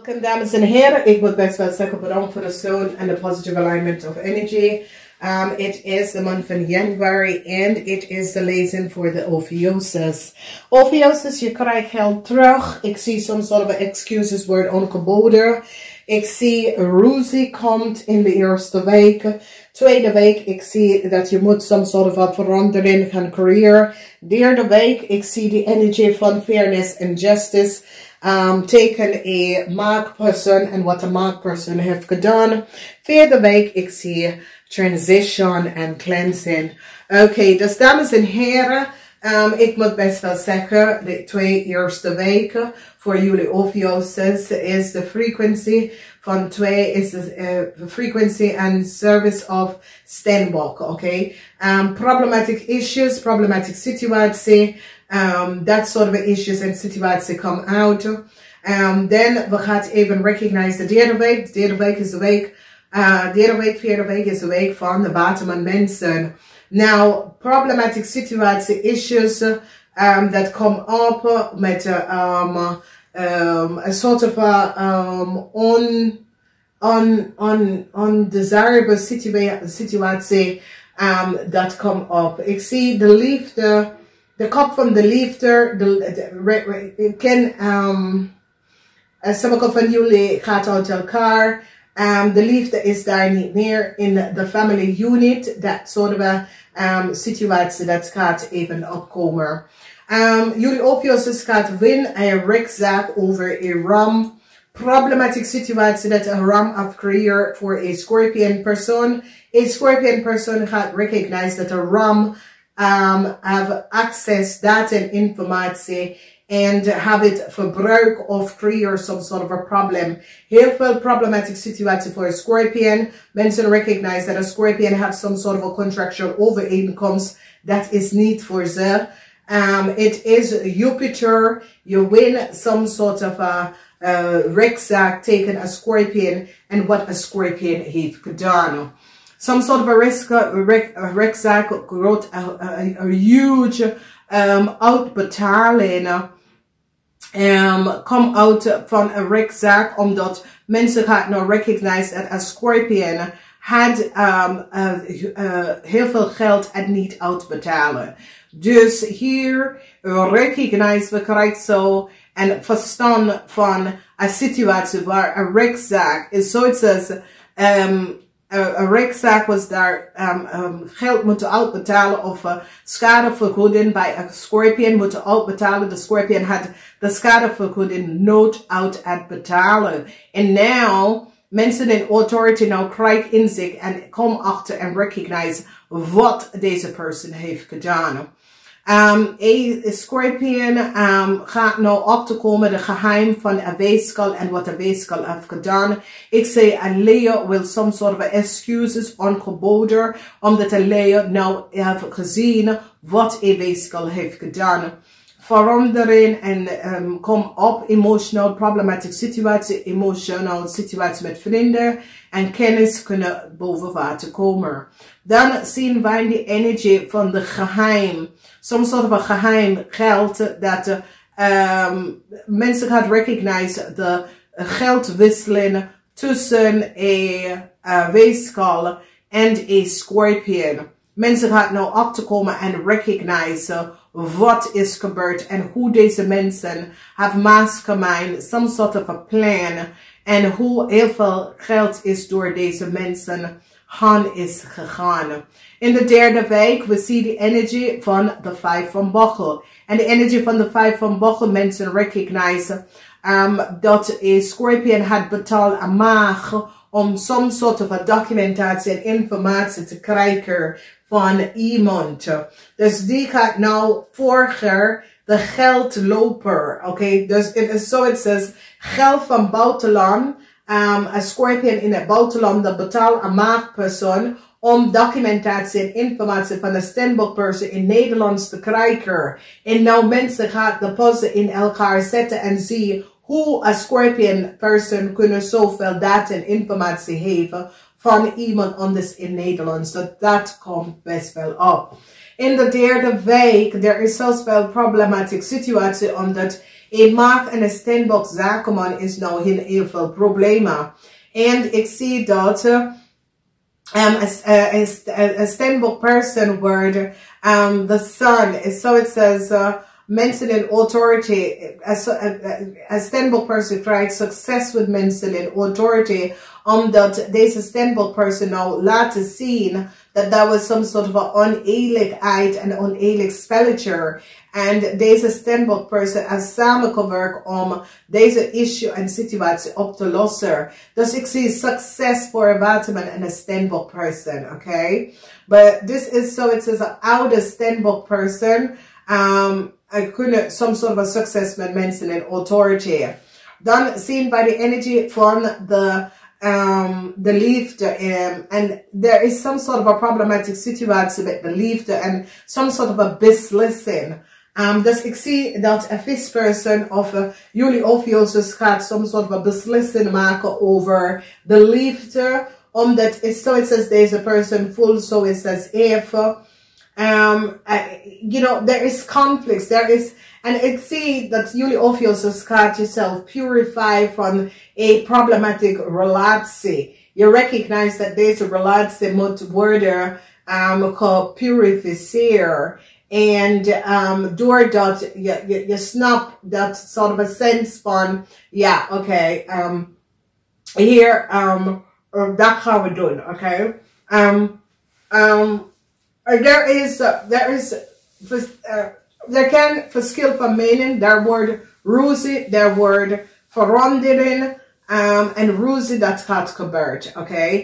Welkom dames en heren, ik moet best wel zeggen bedankt voor de steun en de positive alignment of energy. It is the month of January and it is the lezing for the OPHIUCHUS. OPHIUCHUS, je krijgt geld terug. Ik zie some sort of excuses worden ongeboden. Ik zie ruzie komt in de eerste week. Tweede week, ik zie dat je moet some sort of verandering gaan creëren. Derde week, ik zie de energy van fairness and justice. Taken a mark person and what a mark person heeft gedaan. Vierde week, ik zie transition and cleansing. Oké, dus dames en heren, ik moet best wel zeggen, de 2 eerste weken voor jullie OPHIUCHUS is de frequency van 2 is de frequency and service of Stenbock. Oké, problematic issues, problematic situatie. That sort of issues and situatie come out. Then we gaan even recognize de derde week. De derde week is de week, vierde week is de week van de bottom mensen. Now, problematic situatie issues that come up met a sort of undesirable situatie that come up. Ik zie de liefde. De kop van de liefde, sommige van jullie gaat uit elkaar. De liefde is daar niet meer in de family unit. Dat soort of situatie dat gaat even opkomen. Jullie OPHIUCHUS gaat winnen een rechtszaak over een ram. Problematic situatie dat een ram afcreëert voor een Scorpion persoon. Een Scorpion persoon gaat recognize dat een ram have access data and informatie and have it verbruik of create some sort of a problem. Heel veel problematic situatie voor een Scorpion. Mensen recognize that a Scorpion have some sort of a contractual overeenkomst. That is niet voor ze. It is Jupiter. You win some sort of a rechtszaak taken a Scorpion and what a Scorpion heeft gedaan. Some sort of a rechtszaak growth, a huge uitbetaling come out van een rechtszaak omdat mensen gaan nou recognize dat a Scorpion had heel veel geld en niet uitbetalen. Dus hier recognize we krijgen zo een verstand van een situatie waar een rechtszaak is zoiets als een rechtszaak was daar geld moeten uitbetalen of schadevergoeding bij een Scorpion moeten uitbetalen. De Scorpion had de schadevergoeding nooit uitbetalen. En now, mensen in authority nou krijgen inzicht en komen achter en recognize wat deze persoon heeft gedaan. Een Scorpion gaat nou op te komen de geheim van een weeskal en wat een weeskal heeft gedaan. Ik zei een Leo wil some sort of excuses ongeboden omdat een Leo nou heeft gezien wat een weeskal heeft gedaan. Verandering en kom op emotional problematic situatie, emotional situatie met vrienden en kennis kunnen boven water komen. Dan zien wij de energie van de geheim. Some sort of a geheim geld dat mensen gaan recognize de geldwisseling tussen een weeskal en een Scorpion. Mensen gaan nou op te komen en recognize wat is gebeurd en hoe deze mensen have mastermind some sort of a plan en hoe heel veel geld is door deze mensen Han is gegaan. In de derde week, we zien de energie van de 5 van Bochel. En de energie van de 5 van Bochel, mensen recognize dat een Scorpion had betaald aan maag om some sort of a documentatie en informatie te krijgen van iemand. Dus die gaat nou vorige de geldloper. Oké, dus het is zoiets als geld van buitenland. Een Scorpion in het buitenland dat betaalt een maagpersoon om documentatie en informatie van de Stenbock persoon in Nederlands te krijgen. En nou mensen gaan de posten in elkaar zetten en zien hoe een Scorpion persoon kunnen zoveel data en informatie geven van iemand anders in Nederland. Dat komt best wel op. In de derde week, er is zelfs wel problematic situatie omdat Een maag en een steenbok zakenman is nou heel veel problemen. En ik zie dat a steenbok person word the sun is, so it says mensen in authority, a steenbok person krijgt succes with mensen in authority, omdat deze steenbok person nou laten zien dat was some sort of a oneerlijkheid en oneerlijk spelletje. En deze steenbok person has samengewerkt om deze issue en situatie op te lossen. Dus ik zie succes voor een waterman en een steenbok person, okay? But this is, so it says, an oude steenbok person. Kunnen some sort of a success met mensen in authority. Dan zien wij de energie van de liefde. And there is some sort of a problematic situatie met de liefde. And some sort of a beslissing. Dus ik zie dat een visperson of jullie OPHIUCHUS gaat some sort of a beslissing maken over de liefde. Omdat it's, so it says deze person full, so it says if. You know, there is conflicts, there is, and I see that jullie OPHIUCHUS gaat jezelf purify from a problematic relatie. You recognize that deze relatie moet worden gepurificeerd. En doordat je snapt dat sort of a sense van, ja, oké, hier, dat gaan we doen, oké. There can verschil van mening. Daar wordt ruzie, daar wordt verandering, en ruzie dat gaat gebeuren, oké.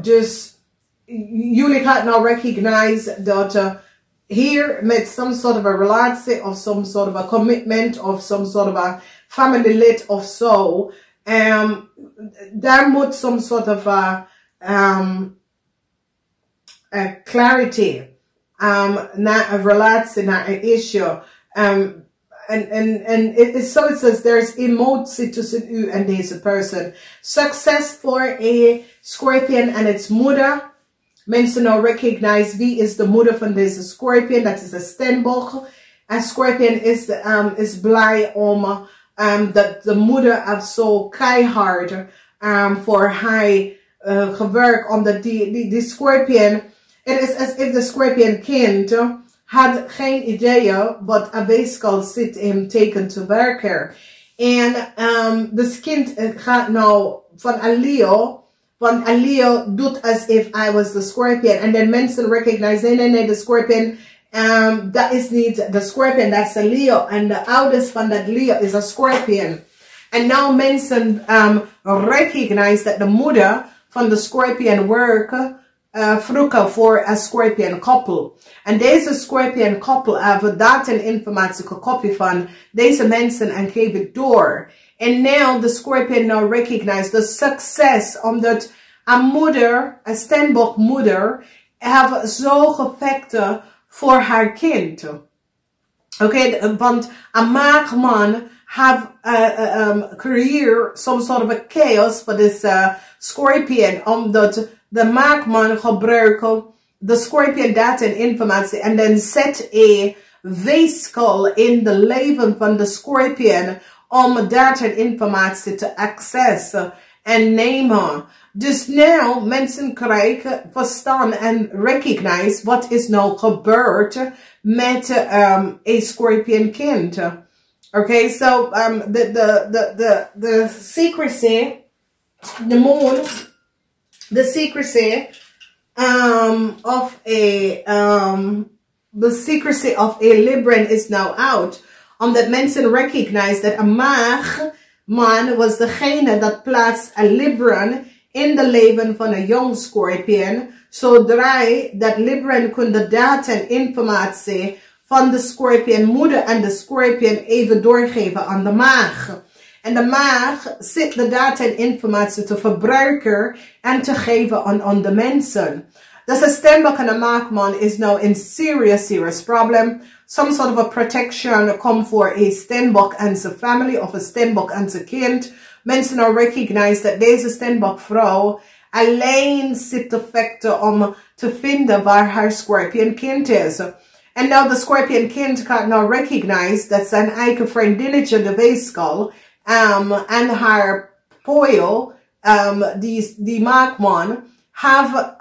Dus jullie gaan nou recognize dat hier met some sort of a relatie of some sort of a commitment of some sort of a family lid of so, daar moet some sort of a clarity naar een relatie, naar een issue. And so it says there's emotie tussen u en deze person. Success for a Scorpion en its moeder. Mensen nou recognize wie is de moeder van deze Scorpion. Dat is een steenbok. En Scorpion is blij om dat de moeder heeft zo keihard voor haar gewerkt. Omdat die Scorpion, it is as if the Scorpion kind had geen ideeën wat aanwezig zit in teken te werken. En dus kind gaat nou van een Leo. Want een Leo doet as if I was the Scorpion. En dan mensen recognize, nee, de Scorpion, dat is niet de Scorpion, dat is een Leo. En de ouders van dat Leo is een Scorpion. En nou mensen recognize dat de moeder van de Scorpion werken vroeger voor een Scorpion couple. En deze Scorpion couple hebben data en informatie gekopieerd van deze mensen en geven het door. En now the Scorpion now recognize the success, omdat een moeder, een steenbok moeder, heeft zo gevechten voor haar kind. Oké, want een maagman have creëert some sort of a chaos for this Scorpion, omdat de maagman gebruikt de Scorpion data en informatie en dan zet een weeskal in de leven van de Scorpion om data en informatie te accessen en nemen. Dus nu mensen krijgen verstaan en recognize wat is nou gebeurd met een Scorpion kind. Okay, so the secrecy, the moon, the secrecy of a Libran is now out. Omdat mensen recognize dat een maagman was degene dat plaatst een Libran in de leven van een jong Scorpion. Zodra dat Libran kon de data en informatie van de Scorpion moeder en de Scorpion even doorgeven aan de maag. En de maag zit de data en informatie te verbruiken en te geven aan de mensen. Dus een steenbok en een maagman is now in serious problem. Some sort of a protection come for a steenbok and zijn family of a steenbok en zijn kind. Mensen nou recognize dat deze steenbok vrouw alleen zit te vechten om te vinden waar haar Scorpion kind is. En nou, de Scorpion kind kan nou recognize dat zijn eigen vriendinnetje, de weeskal, en haar poil, die maakman, have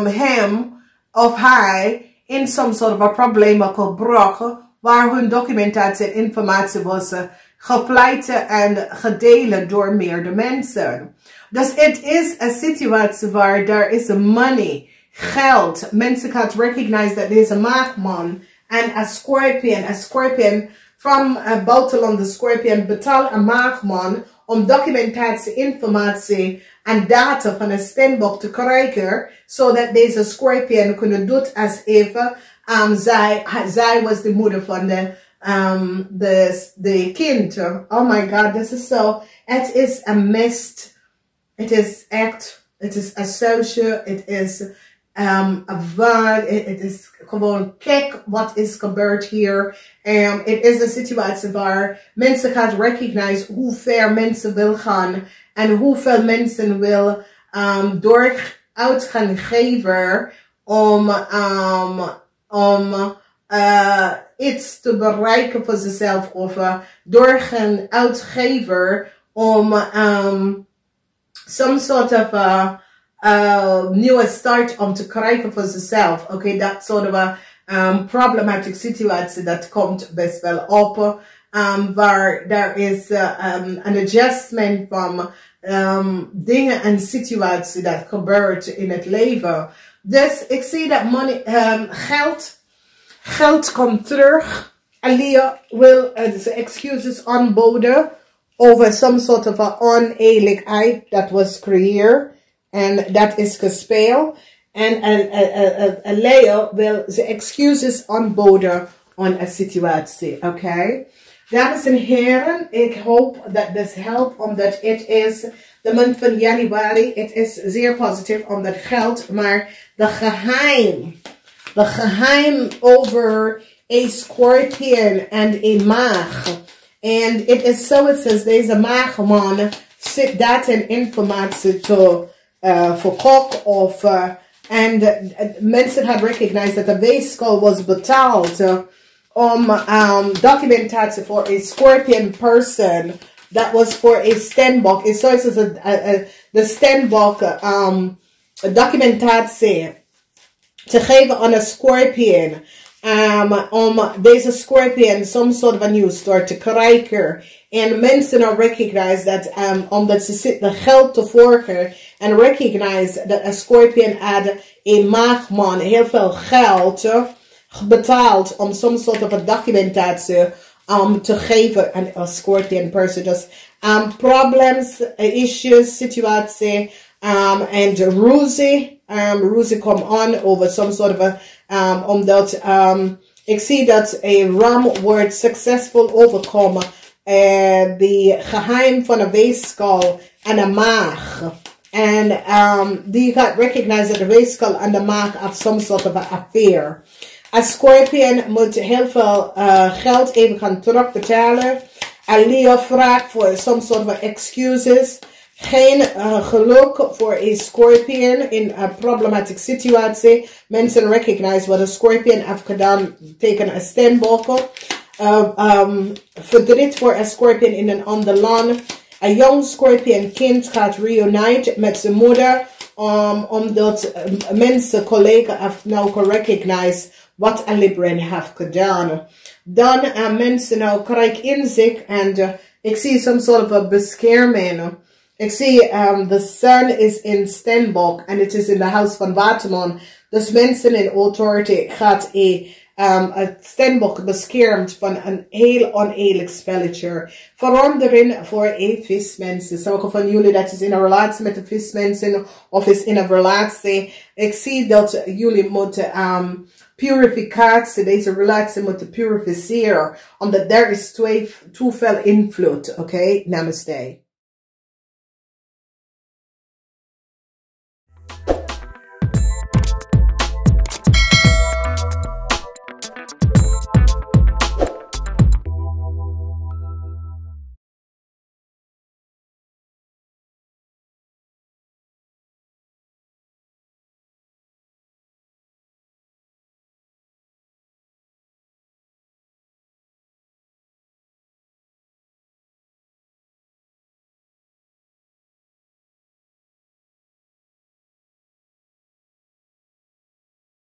him of hij in some sort of a problem gebracht, waar hun documentatie en informatie was gepleiten en gedeeld door meerdere mensen. Dus het is een situatie waar er is money, geld. Mensen gaan recognize dat deze maagman en een scorpion from buitenland, de scorpion betaalt een maagman om documentatie, informatie en data van een stembok te krijgen, zodat deze scorpion kunnen doen als even zij was de moeder van de kind. Oh my God, this is so, het is een mist. Het is echt, het is asociaal, het is het is gewoon, kijk wat is gebeurd hier. Het is een situatie waar mensen gaan recognize hoe ver mensen wil gaan en hoeveel mensen wil uit gaan geven om iets te bereiken voor zichzelf, of door gaan uitgever om some sort of nieuwe start om te krijgen voor zichzelf. Okay, dat soort of a problematic situatie dat komt best wel op, waar er is een adjustment van dingen en situatie dat gebeurt in het leven. Dus ik zie dat money, geld komt terug. En Leo wil excuses aanboden over some sort of a oneerlijkheid dat was creëerd en dat is gespeeld. En Leo wil de excuses aanboden aan een situatie. Oké? Dames en heren, ik hoop dat dit helpt, omdat het is de maand van januari. Het is zeer positief omdat geld, maar de geheim over een scorpion en een maag. En het is zo, het says, deze maagman zit dat in informatie te verkopen of en mensen gaan recognize dat de weeskal was betaald om documentatie voor een scorpion person. Dat was voor een stembok. Het is zoals de stembok documentatie te geven aan een scorpion. Om deze scorpion some sort of a new start te krijgen. En mensen are recognize dat, omdat ze zitten geld te volgen. En recognize dat een scorpion had een maagman heel veel geld betaald om some sort of a documentatie te geven aan een scorpion person. Dus problems, issues, situatie, and ruzie komt aan over some sort of a, omdat ik zie dat een ram wordt succesvol overkomen. De geheim van een weeskal en een maag. En die gaat recognize dat de weeskal en de maag have some sort of a affair. Een scorpion moet heel veel geld even gaan terugbetalen. En Leo vraagt voor some sort of excuses. Geen geluk voor een scorpion in een problematic situatie. Mensen recognize wat een scorpion heeft gedaan tegen een stembok. Verdriet voor een scorpion in een ander land. Een jong scorpion kind gaat reunite met zijn moeder. Omdat mensen, collega's, nou kan recognize wat een Libran heeft gedaan. Dan mensen nou krijgen inzicht en ik zie some sort of a bescherming. Ik zie the sun is in Stenbock en het is in de huis van Waterman. Dus mensen in authority gaat een Stenbock beschermd van een heel oneerlijk spelletje. Verandering voor een vismensen. Sommige van jullie dat is in een relatie met de vismensen of is in een relatie. Ik zie dat jullie moeten purificatie, deze relatie moeten purificeren. Omdat er is te veel invloed. Oké, namaste.